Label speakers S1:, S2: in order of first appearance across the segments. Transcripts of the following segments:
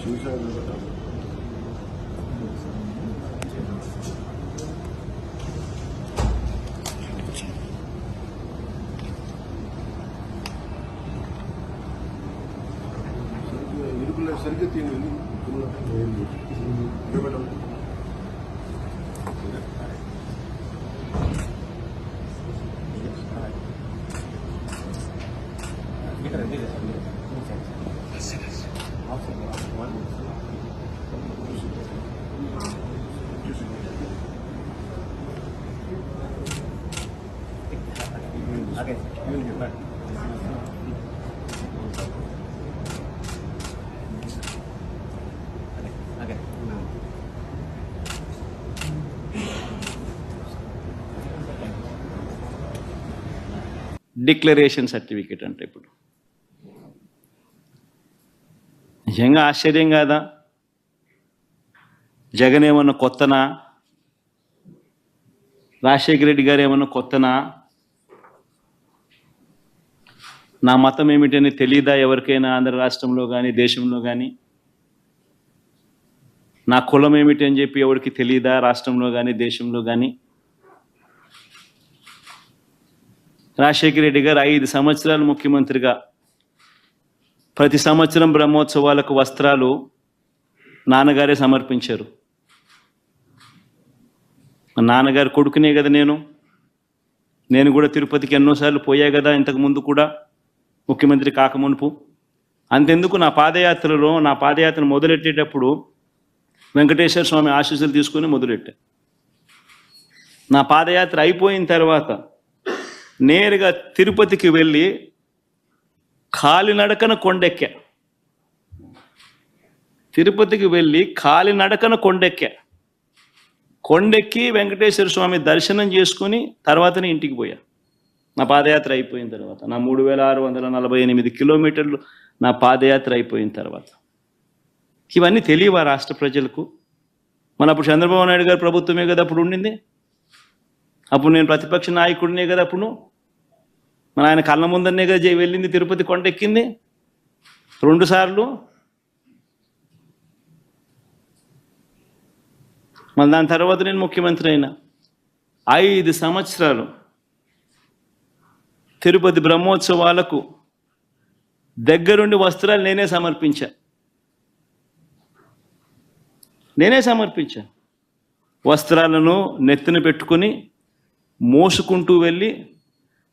S1: చూశాను కదా. ఇరుకులు సరిగ్గా తిని మేడం
S2: డిక్లరేషన్ సర్టిఫికేట్ అంటే ఇప్పుడు నిజంగా ఆశ్చర్యం కాదా? జగన్ ఏమన్నా కొత్తనా? రాజశేఖర రెడ్డి గారు ఏమన్నా కొత్తనా? నా మతం ఏమిటని తెలీదా ఎవరికైనా ఆంధ్ర రాష్ట్రంలో కానీ దేశంలో కానీ? నా కులం ఏమిటి అని చెప్పి ఎవరికి తెలీదా రాష్ట్రంలో కానీ దేశంలో కానీ? రాజశేఖర రెడ్డి గారు 5 సంవత్సరాలు ముఖ్యమంత్రిగా ప్రతి సంవత్సరం బ్రహ్మోత్సవాలకు వస్త్రాలు నాన్నగారే సమర్పించారు. మా నాన్నగారు కొడుకునే కదా నేను కూడా తిరుపతికి ఎన్నోసార్లు పోయా కదా ఇంతకు ముందు కూడా, ముఖ్యమంత్రి కాకమునుపు. అంతెందుకు నా పాదయాత్ర మొదలెట్టేటప్పుడు వెంకటేశ్వర స్వామి ఆశీస్సులు తీసుకొని మొదలెట్టా. నా పాదయాత్ర అయిపోయిన తర్వాత నేరుగా తిరుపతికి వెళ్ళి కాలినడకన కొండెక్కా. తిరుపతికి వెళ్ళి కాలినడకన కొండెక్కి వెంకటేశ్వర స్వామి దర్శనం చేసుకుని తర్వాతనే ఇంటికి పోయా. నా పాదయాత్ర అయిపోయిన తర్వాత, నా 3648 కిలోమీటర్లు నా పాదయాత్ర అయిపోయిన తర్వాత. ఇవన్నీ తెలియవా రాష్ట్ర ప్రజలకు? మన అప్పుడు చంద్రబాబు నాయుడు గారు ప్రభుత్వమే కదా అప్పుడు ఉండింది. అప్పుడు నేను ప్రతిపక్ష నాయకుడినే కదా అప్పుడు. మన ఆయన కళ్ళ ముందరనే కదా వెళ్ళింది, తిరుపతి కొండెక్కింది 2 సార్లు. మళ్ళీ దాని తర్వాత నేను ముఖ్యమంత్రి అయినా. 5 సంవత్సరాలు తిరుపతి బ్రహ్మోత్సవాలకు దగ్గరుండి వస్త్రాలు నేనే సమర్పించా. వస్త్రాలను నెత్తిన పెట్టుకుని మోసుకుంటూ వెళ్ళి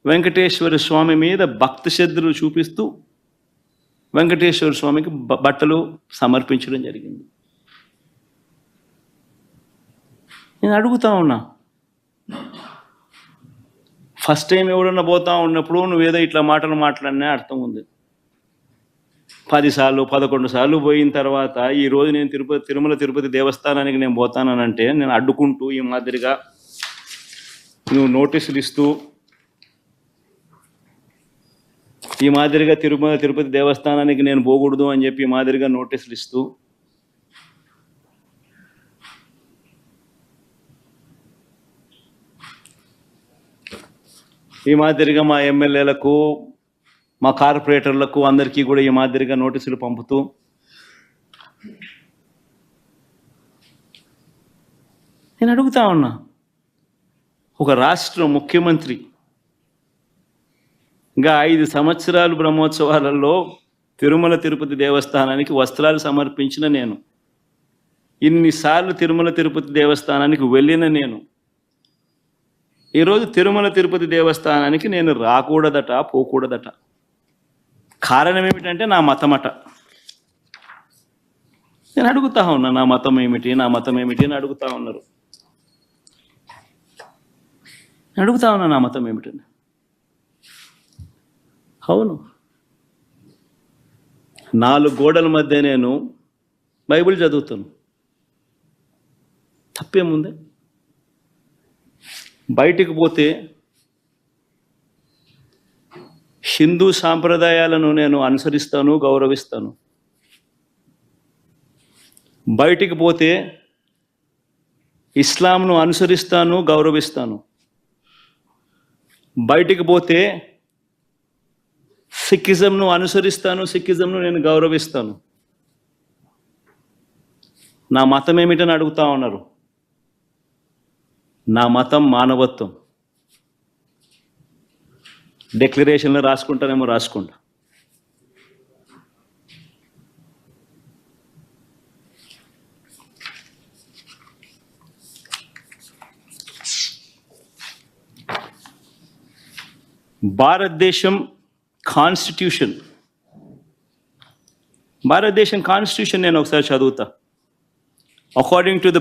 S2: వెంకటేశ్వర స్వామి మీద భక్తి శ్రద్ధలు చూపిస్తూ వెంకటేశ్వర స్వామికి బట్టలు సమర్పించడం జరిగింది. నేను అడుగుతా ఉన్నా, ఫస్ట్ టైం ఎవడన్నా పోతా ఉన్నప్పుడు నువ్వేదో ఇట్లా మాటలు మాట్లాడినా అర్థం ఉంది. 10 సార్లు 11 సార్లు పోయిన తర్వాత ఈరోజు నేను తిరుమల తిరుపతి దేవస్థానానికి నేను పోతానంటే నేను అడ్డుకుంటూ ఈ మాదిరిగా నువ్వు నోటీసులు ఇస్తూ ఈ మాదిరిగా తిరుమల తిరుపతి దేవస్థానానికి నేను పోకూడదు అని చెప్పి ఈ మాదిరిగా నోటీసులు ఇస్తూ ఈ మాదిరిగా మా ఎమ్మెల్యేలకు మా కార్పొరేటర్లకు అందరికీ కూడా ఈ మాదిరిగా నోటీసులు పంపుతూ నేను అడుగుతా ఉన్నా, ఒక రాష్ట్ర ముఖ్యమంత్రి ఇంకా 5 సంవత్సరాలు బ్రహ్మోత్సవాలలో తిరుమల తిరుపతి దేవస్థానానికి వస్త్రాలు సమర్పించిన నేను, ఇన్నిసార్లు తిరుమల తిరుపతి దేవస్థానానికి వెళ్ళిన నేను, ఈరోజు తిరుమల తిరుపతి దేవస్థానానికి నేను రాకూడదట, పోకూడదట. కారణం ఏమిటంటే నా మతమట. నేను అడుగుతా ఉన్నా, నా మతం ఏమిటి అని అడుగుతా ఉన్నారు. అడుగుతా ఉన్నా నా మతం ఏమిటని. అవును, 4 గోడల మధ్య నేను బైబిల్ చదువుతాను, తప్పేముంది? బయటికి పోతే హిందూ సాంప్రదాయాలను నేను అనుసరిస్తాను, గౌరవిస్తాను. బయటికి పోతే ఇస్లాంను అనుసరిస్తాను, గౌరవిస్తాను. బయటికి పోతే సిక్కిజంను అనుసరిస్తాను, సిక్కిజంను నేను గౌరవిస్తాను. నా మతం ఏమిటని అడుగుతా ఉన్నారు. నా మతం మానవత్వం. డిక్లరేషన్లో రాసుకుంటానేమో రాసుకుంటా. భారతదేశం కాన్స్టిట్యూషన్ నేను ఒకసారి చదువుతా. According to the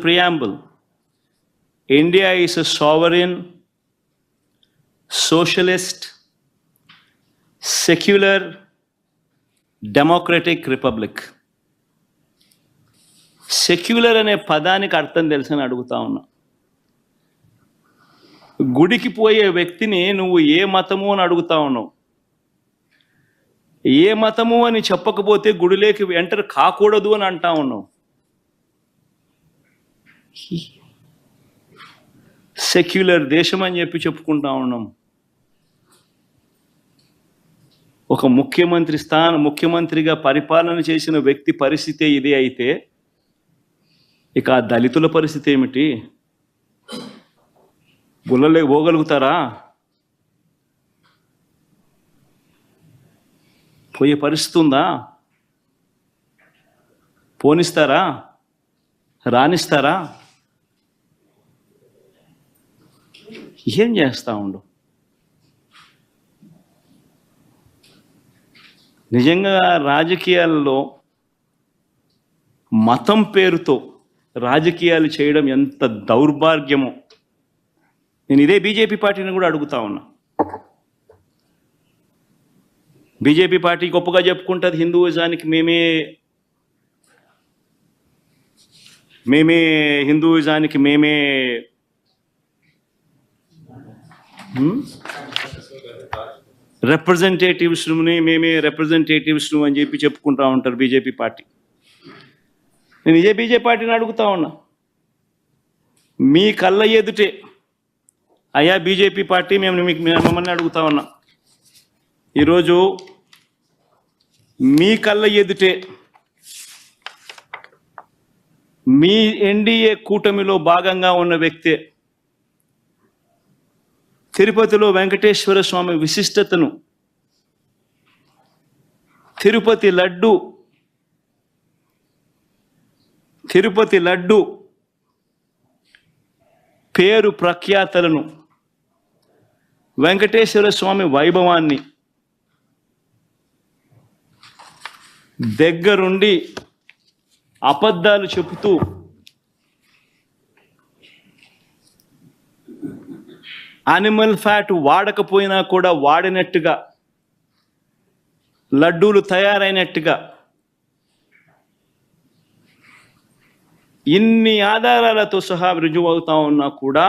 S2: preamble, India is a sovereign, socialist, secular, democratic republic. Secular అనే పదానికి అర్థం తెలుసని అడుగుతా ఉన్నా. గుడికి పోయే వ్యక్తిని నువ్వు ఏ మతము అని అడుగుతా ఉన్నావు. ఏ మతము అని చెప్పకపోతే గుడిలోకి ఎంటర్ కాకూడదు అని అంటా ఉన్నావు. సెక్యులర్ దేశం అని చెప్పి చెప్పుకుంటా ఉన్నాం. ఒక ముఖ్యమంత్రిగా పరిపాలన చేసిన వ్యక్తి పరిస్థితి ఇదే అయితే ఇక ఆ దళితుల పరిస్థితి ఏమిటి? గుళ్ళలోకి పోగలుగుతారా? పోయే పరిస్థితి ఉందా? పోనిస్తారా? రానిస్తారా? ఏం చేస్తా ఉండు? నిజంగా రాజకీయాల్లో మతం పేరుతో రాజకీయాలు చేయడం ఎంత దౌర్భాగ్యమో. నేను ఇదే బీజేపీ పార్టీని కూడా అడుగుతా ఉన్నా. బీజేపీ పార్టీ గొప్పగా చెప్పుకుంటుంది హిందూయిజానికి మేమే రిప్రజెంటేటివ్స్ని అని చెప్పి చెప్పుకుంటా ఉంటారు బీజేపీ పార్టీ. నేను ఇదే బీజేపీ పార్టీని అడుగుతా ఉన్నా. మీ కళ్ళ ఎదుటే అయ్యా బీజేపీ పార్టీ, మిమ్మల్ని అడుగుతా ఉన్నా. ఈరోజు మీ కళ్ళ ఎదుటే మీ ఎన్డీఏ కూటమిలో భాగంగా ఉన్న వ్యక్తే తిరుపతిలో వెంకటేశ్వర స్వామి విశిష్టతను, తిరుపతి లడ్డు పేరు ప్రఖ్యాతలను, వెంకటేశ్వర స్వామి వైభవాన్ని దగ్గరుండి అబద్ధాలు చెబుతూ యానిమల్ ఫ్యాట్ వాడకపోయినా కూడా వాడినట్టుగా, లడ్డూలు తయారైనట్టుగా ఇన్ని ఆధారాలతో సహా రుజువు అవుతా ఉన్నా కూడా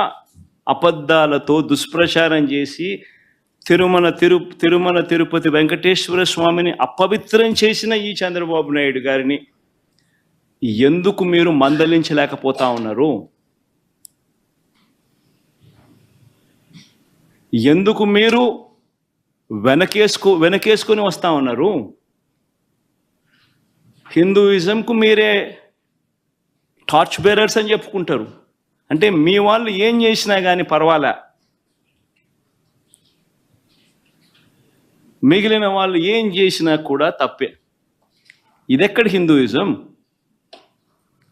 S2: అబద్ధాలతో దుష్ప్రచారం చేసి తిరుమల తిరుపతి వెంకటేశ్వర స్వామిని అపవిత్రం చేసిన ఈ చంద్రబాబు నాయుడు గారిని ఎందుకు మీరు మందలించలేకపోతా ఉన్నారు? ఎందుకు మీరు వెనకేసుకొని వస్తా ఉన్నారు? హిందూయిజంకు మీరే టార్చ్ బేరర్స్ అని చెప్పుకుంటారు. అంటే మీ వాళ్ళు ఏం చేసినా కానీ పర్వాలే, మిగిలిన వాళ్ళు ఏం చేసినా కూడా తప్పే. ఇదెక్కడ హిందూయిజం?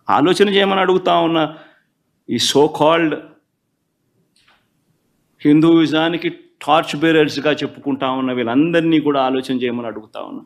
S2: ఆలోచన చేయమని అడుగుతా ఉన్నా. ఈ సో కాల్డ్ హిందూయిజానికి టార్చ్ బేరర్స్గా చెప్పుకుంటా ఉన్న వీళ్ళందరినీ కూడా ఆలోచన చేయమని అడుగుతా ఉన్నా.